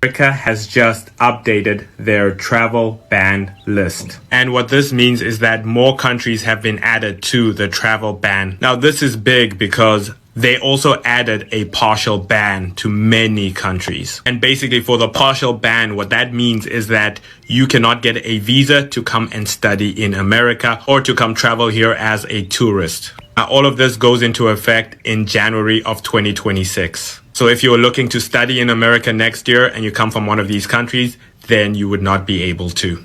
America has just updated their travel ban list. And what this means is that more countries have been added to the travel ban. Now, this is big because they also added a partial ban to many countries. And basically for the partial ban, what that means is that you cannot get a visa to come and study in America or to come travel here as a tourist. Now, all of this goes into effect in January of 2026. So if you're looking to study in America next year and you come from one of these countries, then you would not be able to.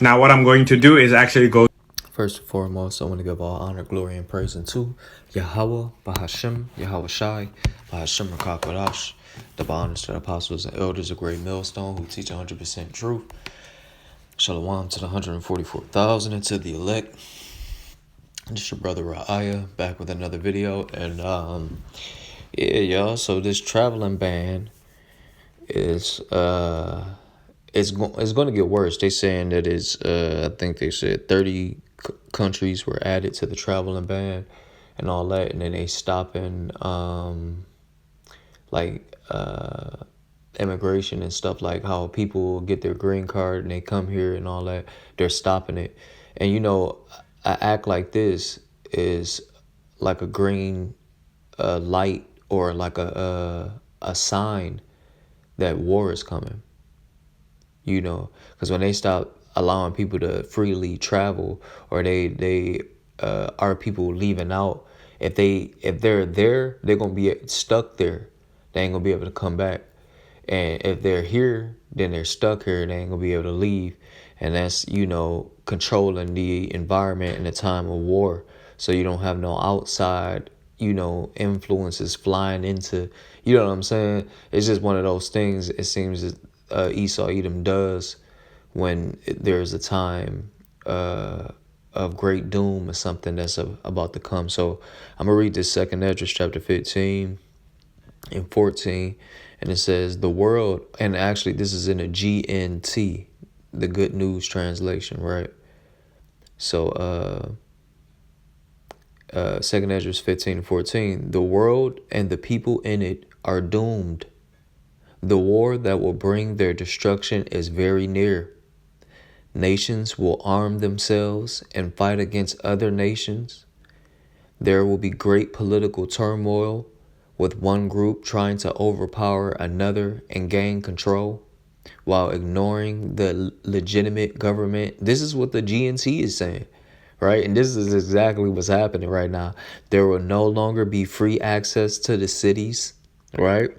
Now, what I'm going to do is actually go. First and foremost, I want to give all honor, glory, and praise unto Yahweh, Bahashem, Yahweh Shai, Bahashem Rakakwadash, the honors to the apostles and elders of Great Millstone who teach 100% truth. Shalom to the 144,000 and to the elect. Just your brother Ra'aya back with another video. And yeah, y'all, so this traveling ban is it's going to get worse. They saying that it's I think they said 30 countries were added to the traveling ban and all that, and then they stopping immigration and stuff, like how people get their green card and they come here and all that. They're stopping it. And you know, an act like this is like a green light, or like a sign that war is coming. You know, because when they stop allowing people to freely travel, or they are people leaving out, if they're there, they're gonna be stuck there. They ain't gonna be able to come back. And if they're here, then they're stuck here. They ain't gonna be able to leave. And that's, you know, controlling the environment in a time of war. So you don't have no outside, you know, influences flying into, you know what I'm saying? It's just one of those things, it seems, Esau Edom does when there's a time of great doom or something that's about to come. So I'm going to read this 2nd Esdras chapter 15 and 14. And it says, the world, and actually this is in a GNT, the Good News translation, right? So 2nd Esdras 15 and 14, the world and the people in it are doomed. The war that will bring their destruction is very near. Nations will arm themselves and fight against other nations. There will be great political turmoil, with one group trying to overpower another and gain control while ignoring the legitimate government. This is what the GNC is saying, right? And this is exactly what's happening right now. There will no longer be free access to the cities, right?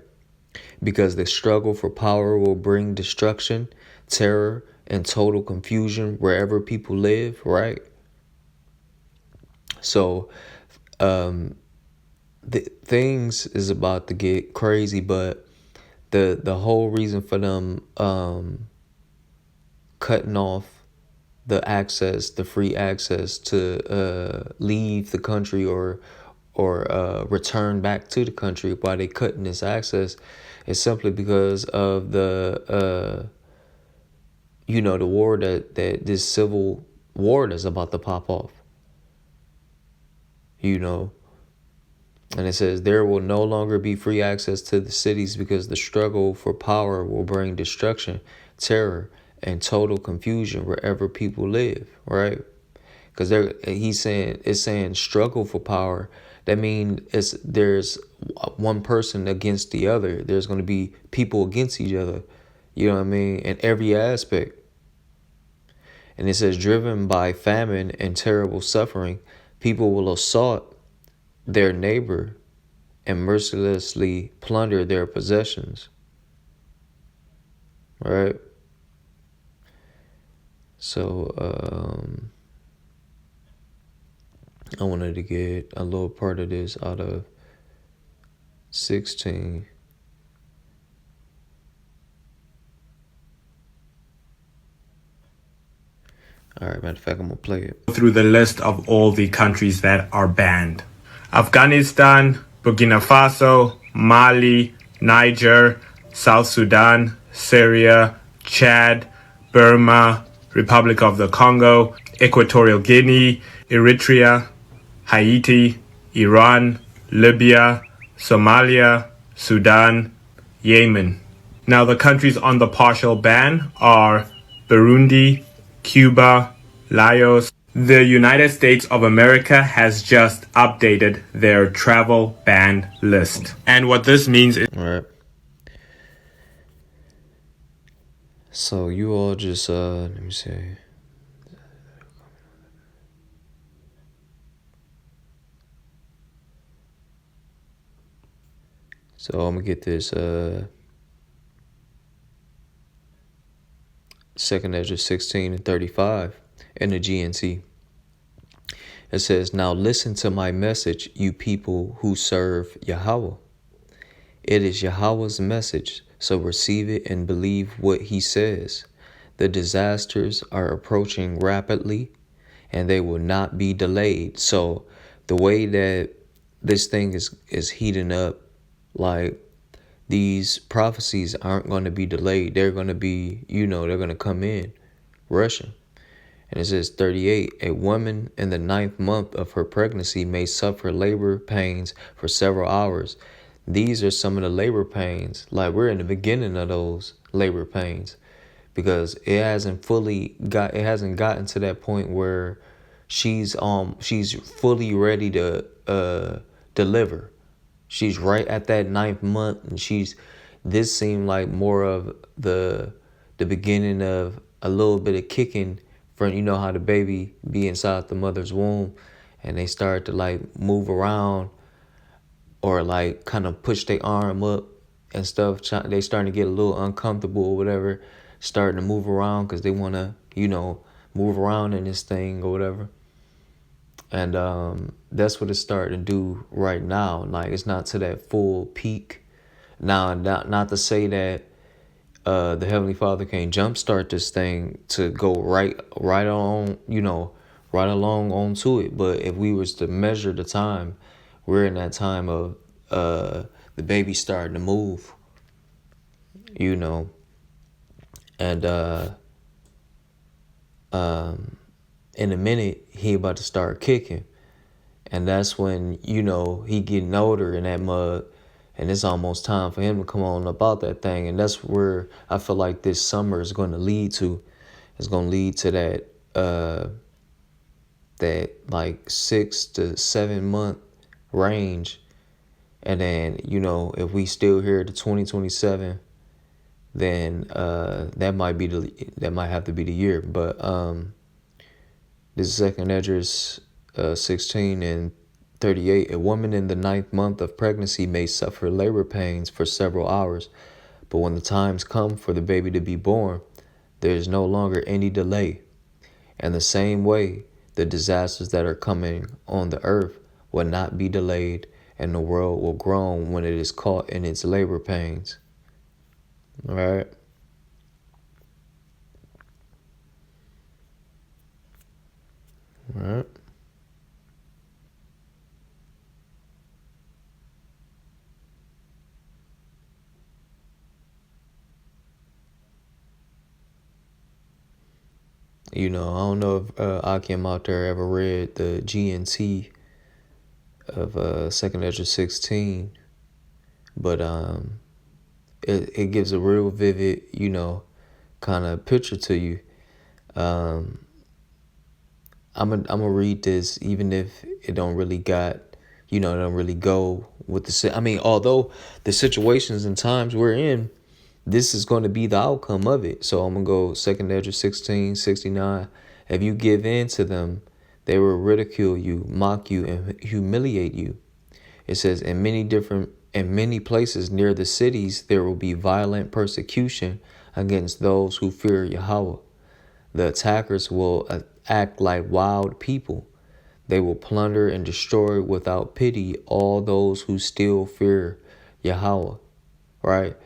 Because the struggle for power will bring destruction, terror, and total confusion wherever people live, right? So things is about to get crazy, but the whole reason for them cutting off the free access to leave the country or return back to the country, why they cutting this access, is simply because of the you know, the war that this civil war that's about to pop off. You know, and it says there will no longer be free access to the cities because the struggle for power will bring destruction, terror, and total confusion wherever people live, right? Because it's saying struggle for power. That means there's one person against the other. There's going to be people against each other. You know what I mean? In every aspect. And it says, driven by famine and terrible suffering, people will assault their neighbor and mercilessly plunder their possessions. Right? So, I wanted to get a little part of this out of 16. All right, matter of fact, I'm going to play it. Through the list of all the countries that are banned. Afghanistan, Burkina Faso, Mali, Niger, South Sudan, Syria, Chad, Burma, Republic of the Congo, Equatorial Guinea, Eritrea, Haiti, Iran, Libya, Somalia, Sudan, Yemen. Now, the countries on the partial ban are Burundi, Cuba, Laos. The United States of America has just updated their travel ban list. And what this means is All right. So you all just let me see. So I'm gonna get this 2nd Ezra 16 and 35 in the GNT. It says, "Now listen to my message, you people who serve Yahweh. It is Yahweh's message, so receive it and believe what he says. The disasters are approaching rapidly and they will not be delayed." So the way that this thing is heating up, like, these prophecies aren't going to be delayed. They're going to be, they're going to come in rushing. And it says 38, "A woman in the 9th month of her pregnancy may suffer labor pains for several hours." These are some of the labor pains. Like, we're in the beginning of those labor pains, because it hasn't gotten to that point where she's fully ready to deliver. She's right at that 9th month, and this seemed like more of the beginning of a little bit of kicking from, how the baby be inside the mother's womb, and they start to like move around, or like kind of push their arm up and stuff. They starting to get a little uncomfortable or whatever, starting to move around because they want to, move around in this thing or whatever. And that's what it's starting to do right now. Like, it's not to that full peak. Now, not to say that the Heavenly Father can jumpstart this thing to go right on, right along onto it. But if we was to measure the time, we're in that time of the baby starting to move, and in a minute he about to start kicking. And that's when, he getting older in that mud, and it's almost time for him to come on about that thing. And that's where I feel like this summer is going to lead to. It's going to lead to that like 6 to 7 month range. And then, if we still here to 2027, then that might have to be the year. But this is 2nd Esdras 16 and 38. "A woman in the 9th month of pregnancy may suffer labor pains for several hours, but when the times come for the baby to be born, there is no longer any delay. And the same way, the disasters that are coming on the earth will not be delayed, and the world will groan when it is caught in its labor pains." All right. All right. I don't know if Akim out there ever read the GNT of 2nd Esdras 16, but it gives a real vivid, kind of picture to you. I'm gonna read this, even if it don't really don't really go with although the situations and times we're in, this is going to be the outcome of it. So I'm gonna go 2nd Esdras 16:69. "If you give in to them, they will ridicule you, mock you, and humiliate you." It says, in many places near the cities, there will be violent persecution against those who fear Yahweh. The attackers will act like wild people. They will plunder and destroy without pity all those who still fear Yahweh. Right?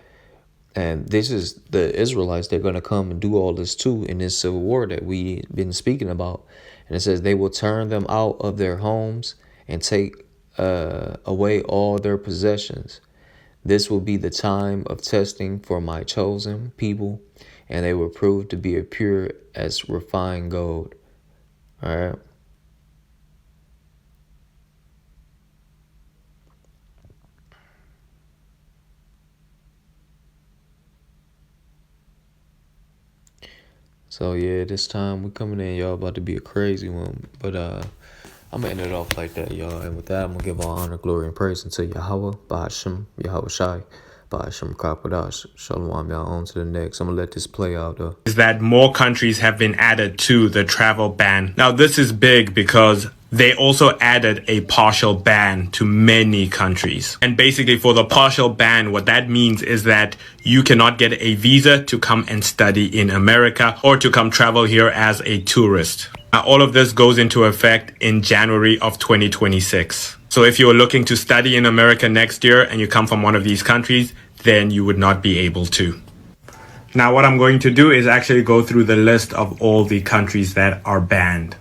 And this is the Israelites. They're going to come and do all this too in this civil war that we've been speaking about. And it says they will turn them out of their homes and take away all their possessions. This will be the time of testing for my chosen people, and they will prove to be as pure as refined gold. All right. So yeah, this time we coming in, y'all, about to be a crazy one. But I'm gonna end it off like that, y'all. And with that, I'm gonna give all honor, glory, and praise unto Yahweh, Bahashim, Yahweh Shai, Bahashim Kakwadash, Shalom, y'all. On to the next. I'm gonna let this play out though. Is that more countries have been added to the travel ban. Now, this is big because they also added a partial ban to many countries. And basically, for the partial ban, what that means is that you cannot get a visa to come and study in America or to come travel here as a tourist. Now, all of this goes into effect in January of 2026. So if you're looking to study in America next year and you come from one of these countries, then you would not be able to. Now, what I'm going to do is actually go through the list of all the countries that are banned.